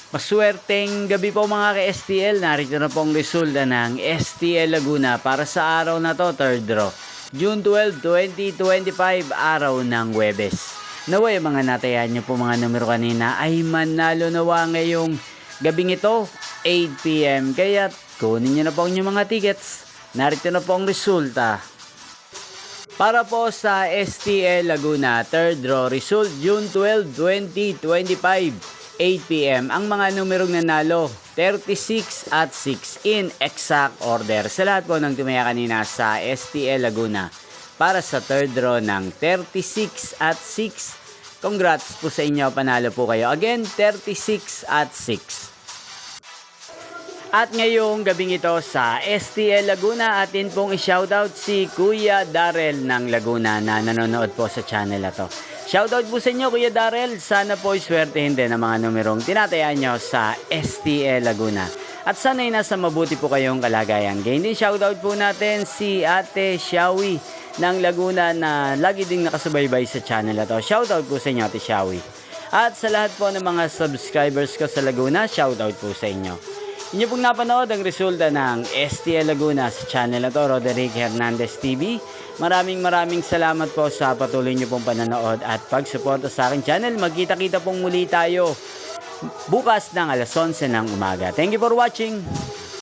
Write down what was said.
Maswerteng gabi po mga ka-STL. Narito na pong resulta ng STL Laguna para sa araw na to, third draw. June 12, 2025, araw ng Huwebes. Naway mga natayan nyo po mga numero kanina ay manalo nawa ngayong gabing ito, 8 PM. Kaya kunin nyo na po ang inyong mga tickets. Narito na po ang resulta. Para po sa STL Laguna, third draw result, June 12, 2025. 8 PM. Ang mga numerong nanalo, 36 at 6 in exact order. Sa lahat po ng tumaya kanina sa STL Laguna para sa third draw ng 36 at 6. Congrats po sa inyo, panalo po kayo. Again, 36 at 6. At ngayong gabing ito sa STL Laguna, atin pong i-shoutout si Kuya Darrell ng Laguna na nanonood po sa channel na to. Shoutout po sa inyo Kuya Darrell, sana po iswertehin din ang mga numerong tinatayaan nyo sa STL Laguna. At sana'y nasa mabuti po kayong kalagayan. Ganyan din shoutout po natin si Ate Shawi ng Laguna na lagi ding nakasubaybay sa channel na to. Shoutout po sa inyo Ate Shawi. At sa lahat po ng mga subscribers ko sa Laguna, shoutout po sa inyo. Inyo pong napanood ang resulta ng STL Laguna sa channel na to, Roderick Hernandez TV. Maraming salamat po sa patuloy nyo pong pananood at pagsuporta sa aking channel. Magkita-kita pong muli tayo bukas ng alas 11 ng umaga. Thank you for watching.